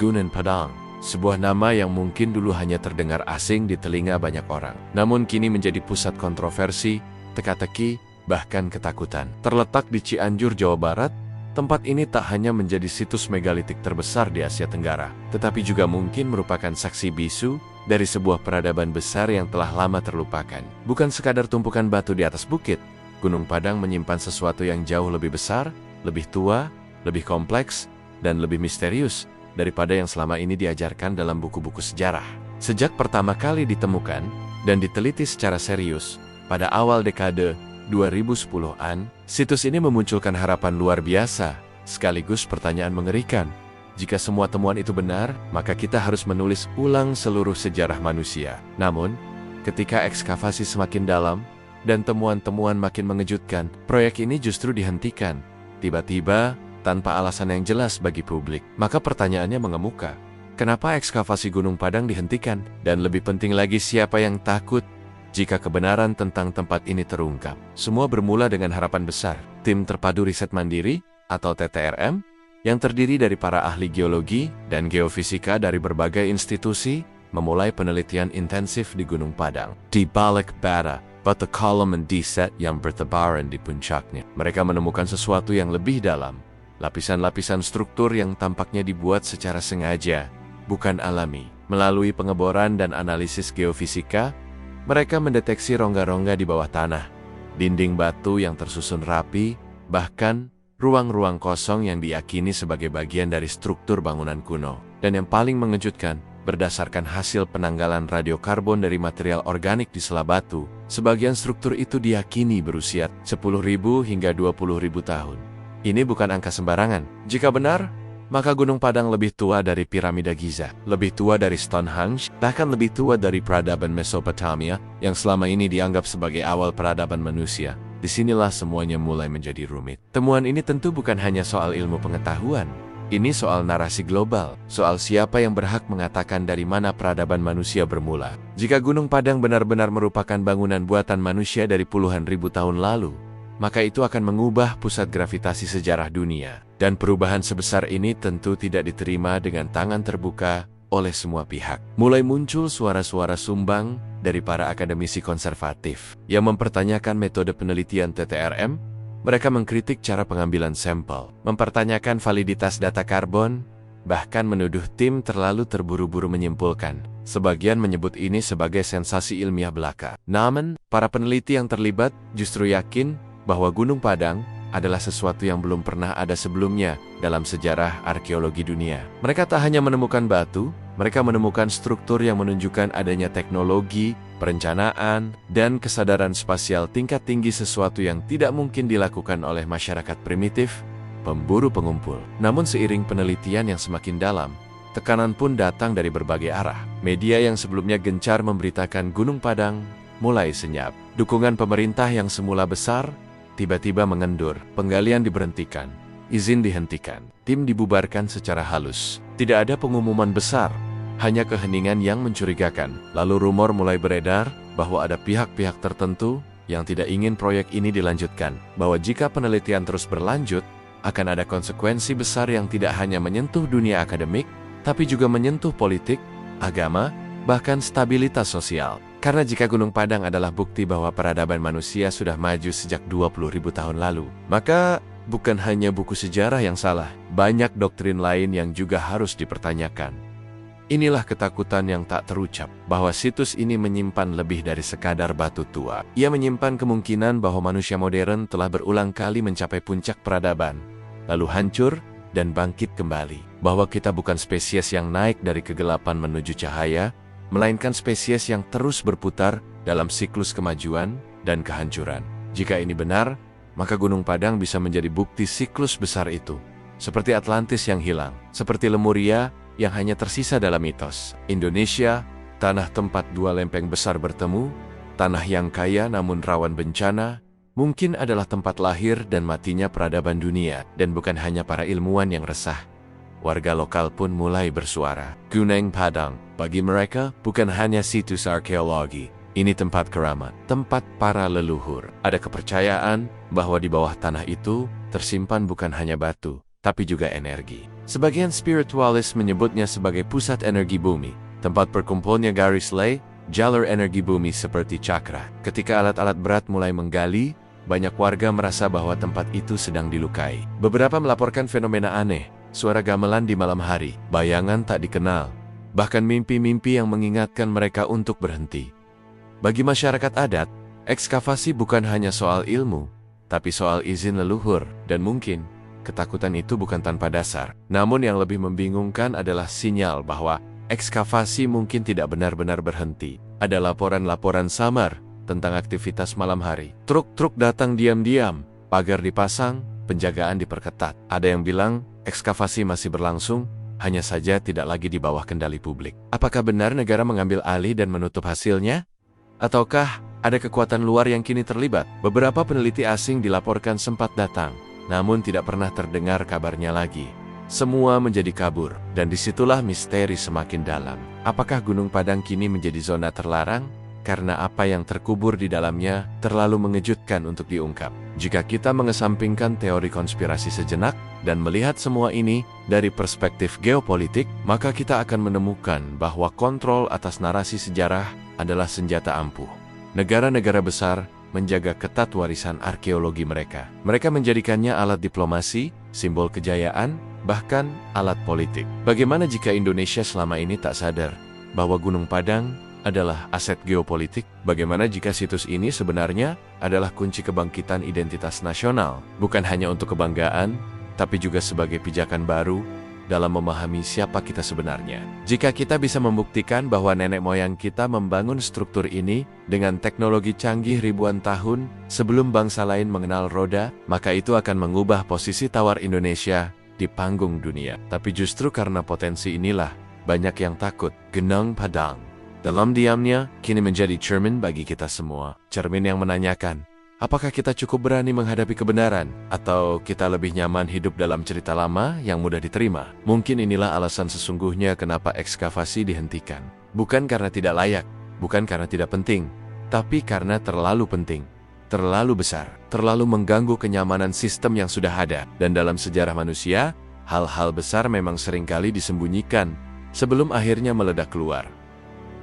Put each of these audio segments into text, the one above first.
Gunung Padang, sebuah nama yang mungkin dulu hanya terdengar asing di telinga banyak orang, namun kini menjadi pusat kontroversi, teka-teki, bahkan ketakutan. Terletak di Cianjur, Jawa Barat, tempat ini tak hanya menjadi situs megalitik terbesar di Asia Tenggara, tetapi juga mungkin merupakan saksi bisu dari sebuah peradaban besar yang telah lama terlupakan. Bukan sekadar tumpukan batu di atas bukit, Gunung Padang menyimpan sesuatu yang jauh lebih besar, lebih tua, lebih kompleks, dan lebih misterius daripada yang selama ini diajarkan dalam buku-buku sejarah. Sejak pertama kali ditemukan dan diteliti secara serius pada awal dekade 2010-an, situs ini memunculkan harapan luar biasa, sekaligus pertanyaan mengerikan. Jika semua temuan itu benar, maka kita harus menulis ulang seluruh sejarah manusia. Namun, ketika ekskavasi semakin dalam dan temuan-temuan makin mengejutkan, proyek ini justru dihentikan, tiba-tiba tanpa alasan yang jelas bagi publik. Maka pertanyaannya mengemuka, kenapa ekskavasi Gunung Padang dihentikan? Dan lebih penting lagi, siapa yang takut jika kebenaran tentang tempat ini terungkap? Semua bermula dengan harapan besar. Tim Terpadu Riset Mandiri atau TTRM yang terdiri dari para ahli geologi dan geofisika dari berbagai institusi memulai penelitian intensif di Gunung Padang. Di balik batu kolom mendeset yang bertebaran di puncaknya, mereka menemukan sesuatu yang lebih dalam. Lapisan-lapisan struktur yang tampaknya dibuat secara sengaja, bukan alami. Melalui pengeboran dan analisis geofisika, mereka mendeteksi rongga-rongga di bawah tanah, dinding batu yang tersusun rapi, bahkan ruang-ruang kosong yang diyakini sebagai bagian dari struktur bangunan kuno. Dan yang paling mengejutkan, berdasarkan hasil penanggalan radiokarbon dari material organik di sela batu, sebagian struktur itu diyakini berusia 10.000 hingga 20.000 tahun. Ini bukan angka sembarangan. Jika benar, maka Gunung Padang lebih tua dari piramida Giza, lebih tua dari Stonehenge, bahkan lebih tua dari peradaban Mesopotamia yang selama ini dianggap sebagai awal peradaban manusia. Disinilah semuanya mulai menjadi rumit. Temuan ini tentu bukan hanya soal ilmu pengetahuan. Ini soal narasi global, soal siapa yang berhak mengatakan dari mana peradaban manusia bermula. Jika Gunung Padang benar-benar merupakan bangunan buatan manusia dari puluhan ribu tahun lalu, maka itu akan mengubah pusat gravitasi sejarah dunia. Dan perubahan sebesar ini tentu tidak diterima dengan tangan terbuka oleh semua pihak. Mulai muncul suara-suara sumbang dari para akademisi konservatif yang mempertanyakan metode penelitian TTRM. Mereka mengkritik cara pengambilan sampel, mempertanyakan validitas data karbon, bahkan menuduh tim terlalu terburu-buru menyimpulkan. Sebagian menyebut ini sebagai sensasi ilmiah belaka. Namun, para peneliti yang terlibat justru yakin bahwa Gunung Padang adalah sesuatu yang belum pernah ada sebelumnya dalam sejarah arkeologi dunia. Mereka tak hanya menemukan batu, mereka menemukan struktur yang menunjukkan adanya teknologi, perencanaan, dan kesadaran spasial tingkat tinggi, sesuatu yang tidak mungkin dilakukan oleh masyarakat primitif, pemburu pengumpul. Namun seiring penelitian yang semakin dalam, tekanan pun datang dari berbagai arah. Media yang sebelumnya gencar memberitakan Gunung Padang mulai senyap. Dukungan pemerintah yang semula besar tiba-tiba mengendur, penggalian diberhentikan, izin dihentikan, tim dibubarkan secara halus. Tidak ada pengumuman besar, hanya keheningan yang mencurigakan. Lalu rumor mulai beredar bahwa ada pihak-pihak tertentu yang tidak ingin proyek ini dilanjutkan, bahwa jika penelitian terus berlanjut, akan ada konsekuensi besar yang tidak hanya menyentuh dunia akademik, tapi juga menyentuh politik, agama, bahkan stabilitas sosial. Karena jika Gunung Padang adalah bukti bahwa peradaban manusia sudah maju sejak 20.000 tahun lalu, maka bukan hanya buku sejarah yang salah, banyak doktrin lain yang juga harus dipertanyakan. Inilah ketakutan yang tak terucap, bahwa situs ini menyimpan lebih dari sekadar batu tua. Ia menyimpan kemungkinan bahwa manusia modern telah berulang kali mencapai puncak peradaban, lalu hancur dan bangkit kembali. Bahwa kita bukan spesies yang naik dari kegelapan menuju cahaya, melainkan spesies yang terus berputar dalam siklus kemajuan dan kehancuran. Jika ini benar, maka Gunung Padang bisa menjadi bukti siklus besar itu. Seperti Atlantis yang hilang, seperti Lemuria yang hanya tersisa dalam mitos. Indonesia, tanah tempat dua lempeng besar bertemu, tanah yang kaya namun rawan bencana, mungkin adalah tempat lahir dan matinya peradaban dunia. Dan bukan hanya para ilmuwan yang resah, warga lokal pun mulai bersuara. Gunung Padang, bagi mereka, bukan hanya situs arkeologi. Ini tempat keramat, tempat para leluhur. Ada kepercayaan bahwa di bawah tanah itu tersimpan bukan hanya batu, tapi juga energi. Sebagian spiritualis menyebutnya sebagai pusat energi bumi, tempat berkumpulnya garis ley, jalur energi bumi seperti cakra. Ketika alat-alat berat mulai menggali, banyak warga merasa bahwa tempat itu sedang dilukai. Beberapa melaporkan fenomena aneh, suara gamelan di malam hari, bayangan tak dikenal, bahkan mimpi-mimpi yang mengingatkan mereka untuk berhenti. Bagi masyarakat adat, ekskavasi bukan hanya soal ilmu, tapi soal izin leluhur, dan mungkin ketakutan itu bukan tanpa dasar. Namun yang lebih membingungkan adalah sinyal bahwa ekskavasi mungkin tidak benar-benar berhenti. Ada laporan-laporan samar tentang aktivitas malam hari. Truk-truk datang diam-diam, pagar dipasang, penjagaan diperketat. Ada yang bilang ekskavasi masih berlangsung, hanya saja tidak lagi di bawah kendali publik. Apakah benar negara mengambil alih dan menutup hasilnya? Ataukah ada kekuatan luar yang kini terlibat? Beberapa peneliti asing dilaporkan sempat datang, namun tidak pernah terdengar kabarnya lagi. Semua menjadi kabur, dan disitulah misteri semakin dalam. Apakah Gunung Padang kini menjadi zona terlarang? Karena apa yang terkubur di dalamnya terlalu mengejutkan untuk diungkap. Jika kita mengesampingkan teori konspirasi sejenak, dan melihat semua ini dari perspektif geopolitik, maka kita akan menemukan bahwa kontrol atas narasi sejarah adalah senjata ampuh. Negara-negara besar menjaga ketat warisan arkeologi mereka. Mereka menjadikannya alat diplomasi, simbol kejayaan, bahkan alat politik. Bagaimana jika Indonesia selama ini tak sadar bahwa Gunung Padang adalah aset geopolitik? Bagaimana jika situs ini sebenarnya adalah kunci kebangkitan identitas nasional, bukan hanya untuk kebanggaan, tapi juga sebagai pijakan baru dalam memahami siapa kita sebenarnya. Jika kita bisa membuktikan bahwa nenek moyang kita membangun struktur ini dengan teknologi canggih ribuan tahun sebelum bangsa lain mengenal roda, maka itu akan mengubah posisi tawar Indonesia di panggung dunia. Tapi justru karena potensi inilah, banyak yang takut. Gunung Padang dalam diamnya kini menjadi cermin bagi kita semua. Cermin yang menanyakan, apakah kita cukup berani menghadapi kebenaran, atau kita lebih nyaman hidup dalam cerita lama yang mudah diterima? Mungkin inilah alasan sesungguhnya kenapa ekskavasi dihentikan. Bukan karena tidak layak, bukan karena tidak penting, tapi karena terlalu penting, terlalu besar, terlalu mengganggu kenyamanan sistem yang sudah ada. Dan dalam sejarah manusia, hal-hal besar memang seringkali disembunyikan sebelum akhirnya meledak keluar.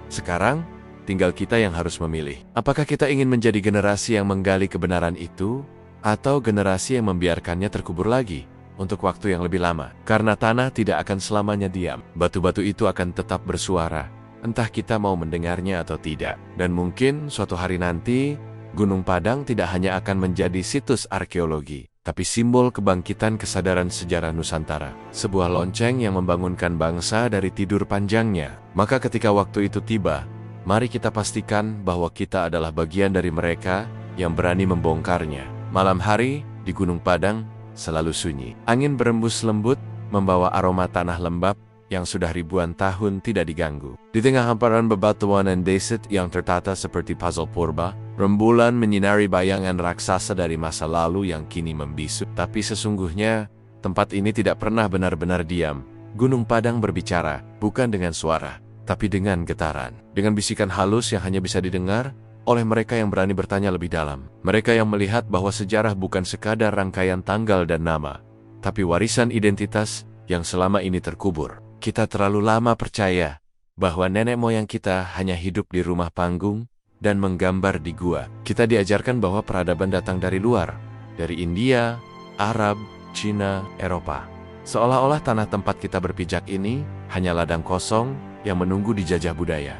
Sekarang, tinggal kita yang harus memilih. Apakah kita ingin menjadi generasi yang menggali kebenaran itu, atau generasi yang membiarkannya terkubur lagi untuk waktu yang lebih lama? Karena tanah tidak akan selamanya diam. Batu-batu itu akan tetap bersuara, entah kita mau mendengarnya atau tidak. Dan mungkin suatu hari nanti, Gunung Padang tidak hanya akan menjadi situs arkeologi, tapi simbol kebangkitan kesadaran sejarah Nusantara. Sebuah lonceng yang membangunkan bangsa dari tidur panjangnya. Maka ketika waktu itu tiba, mari kita pastikan bahwa kita adalah bagian dari mereka yang berani membongkarnya. Malam hari di Gunung Padang selalu sunyi. Angin berembus lembut, membawa aroma tanah lembab yang sudah ribuan tahun tidak diganggu. Di tengah hamparan bebatuan dan desit yang tertata seperti puzzle purba, rembulan menyinari bayangan raksasa dari masa lalu yang kini membisu. Tapi sesungguhnya, tempat ini tidak pernah benar-benar diam. Gunung Padang berbicara, bukan dengan suara, tapi dengan getaran. Dengan bisikan halus yang hanya bisa didengar oleh mereka yang berani bertanya lebih dalam. Mereka yang melihat bahwa sejarah bukan sekadar rangkaian tanggal dan nama, tapi warisan identitas yang selama ini terkubur. Kita terlalu lama percaya bahwa nenek moyang kita hanya hidup di rumah panggung dan menggambar di gua. Kita diajarkan bahwa peradaban datang dari luar, dari India, Arab, Cina, Eropa. Seolah-olah tanah tempat kita berpijak ini hanya ladang kosong yang menunggu dijajah budaya.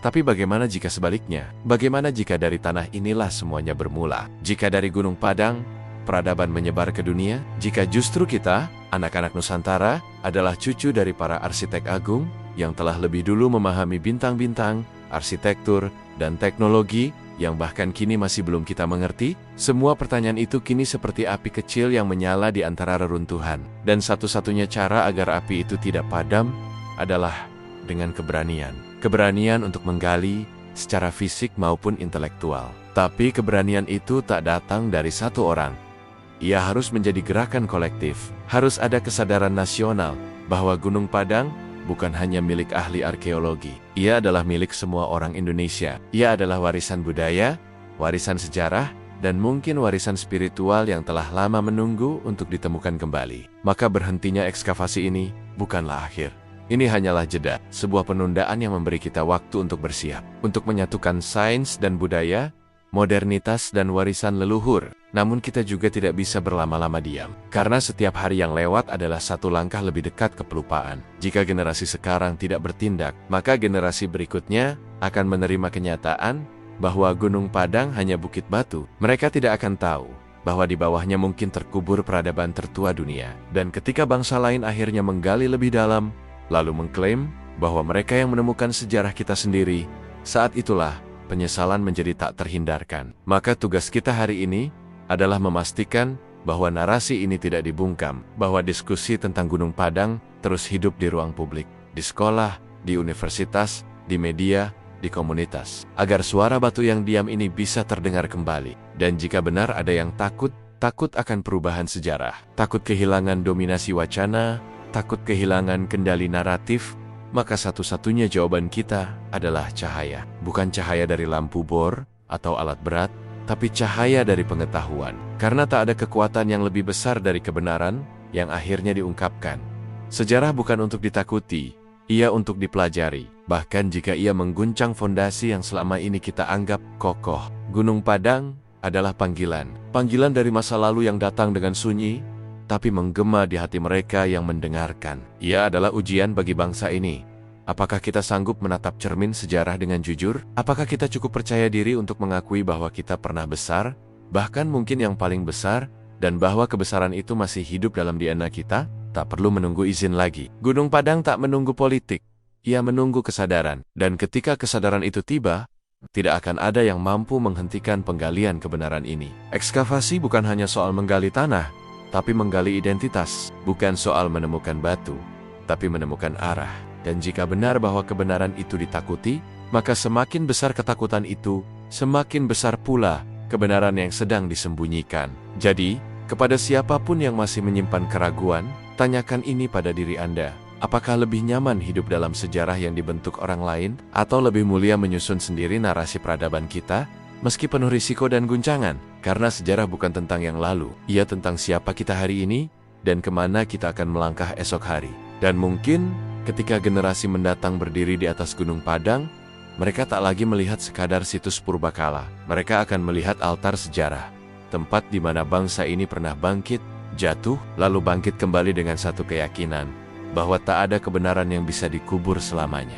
Tapi bagaimana jika sebaliknya? Bagaimana jika dari tanah inilah semuanya bermula? Jika dari Gunung Padang, peradaban menyebar ke dunia? Jika justru kita, anak-anak Nusantara, adalah cucu dari para arsitek agung yang telah lebih dulu memahami bintang-bintang, arsitektur, dan teknologi yang bahkan kini masih belum kita mengerti? Semua pertanyaan itu kini seperti api kecil yang menyala di antara reruntuhan. Dan satu-satunya cara agar api itu tidak padam adalah dengan keberanian. Keberanian untuk menggali secara fisik maupun intelektual. Tapi keberanian itu tak datang dari satu orang. Ia harus menjadi gerakan kolektif. Harus ada kesadaran nasional bahwa Gunung Padang bukan hanya milik ahli arkeologi. Ia adalah milik semua orang Indonesia. Ia adalah warisan budaya, warisan sejarah, dan mungkin warisan spiritual yang telah lama menunggu untuk ditemukan kembali. Maka berhentinya ekskavasi ini bukanlah akhir. Ini hanyalah jeda, sebuah penundaan yang memberi kita waktu untuk bersiap, untuk menyatukan sains dan budaya, modernitas dan warisan leluhur. Namun kita juga tidak bisa berlama-lama diam, karena setiap hari yang lewat adalah satu langkah lebih dekat ke pelupaan. Jika generasi sekarang tidak bertindak, maka generasi berikutnya akan menerima kenyataan bahwa Gunung Padang hanya bukit batu. Mereka tidak akan tahu bahwa di bawahnya mungkin terkubur peradaban tertua dunia. Dan ketika bangsa lain akhirnya menggali lebih dalam, lalu mengklaim bahwa mereka yang menemukan sejarah kita sendiri, saat itulah penyesalan menjadi tak terhindarkan. Maka tugas kita hari ini adalah memastikan bahwa narasi ini tidak dibungkam, bahwa diskusi tentang Gunung Padang terus hidup di ruang publik, di sekolah, di universitas, di media, di komunitas, agar suara batu yang diam ini bisa terdengar kembali. Dan jika benar ada yang takut akan perubahan sejarah, takut kehilangan dominasi wacana, takut kehilangan kendali naratif, maka satu-satunya jawaban kita adalah cahaya. Bukan cahaya dari lampu bor atau alat berat, tapi cahaya dari pengetahuan. Karena tak ada kekuatan yang lebih besar dari kebenaran yang akhirnya diungkapkan. Sejarah bukan untuk ditakuti, ia untuk dipelajari. Bahkan jika ia mengguncang fondasi yang selama ini kita anggap kokoh. Gunung Padang adalah panggilan. Panggilan dari masa lalu yang datang dengan sunyi, tapi menggema di hati mereka yang mendengarkan. Ia adalah ujian bagi bangsa ini. Apakah kita sanggup menatap cermin sejarah dengan jujur? Apakah kita cukup percaya diri untuk mengakui bahwa kita pernah besar, bahkan mungkin yang paling besar, dan bahwa kebesaran itu masih hidup dalam DNA kita? Tak perlu menunggu izin lagi. Gunung Padang tak menunggu politik. Ia menunggu kesadaran. Dan ketika kesadaran itu tiba, tidak akan ada yang mampu menghentikan penggalian kebenaran ini. Ekskavasi bukan hanya soal menggali tanah, tapi menggali identitas. Bukan soal menemukan batu, tapi menemukan arah. Dan jika benar bahwa kebenaran itu ditakuti, maka semakin besar ketakutan itu, semakin besar pula kebenaran yang sedang disembunyikan. Jadi, kepada siapapun yang masih menyimpan keraguan, tanyakan ini pada diri Anda. Apakah lebih nyaman hidup dalam sejarah yang dibentuk orang lain, atau lebih mulia menyusun sendiri narasi peradaban kita, meski penuh risiko dan guncangan? Karena sejarah bukan tentang yang lalu, ia tentang siapa kita hari ini, dan kemana kita akan melangkah esok hari. Dan mungkin, ketika generasi mendatang berdiri di atas Gunung Padang, mereka tak lagi melihat sekadar situs purbakala. Mereka akan melihat altar sejarah, tempat di mana bangsa ini pernah bangkit, jatuh, lalu bangkit kembali dengan satu keyakinan, bahwa tak ada kebenaran yang bisa dikubur selamanya.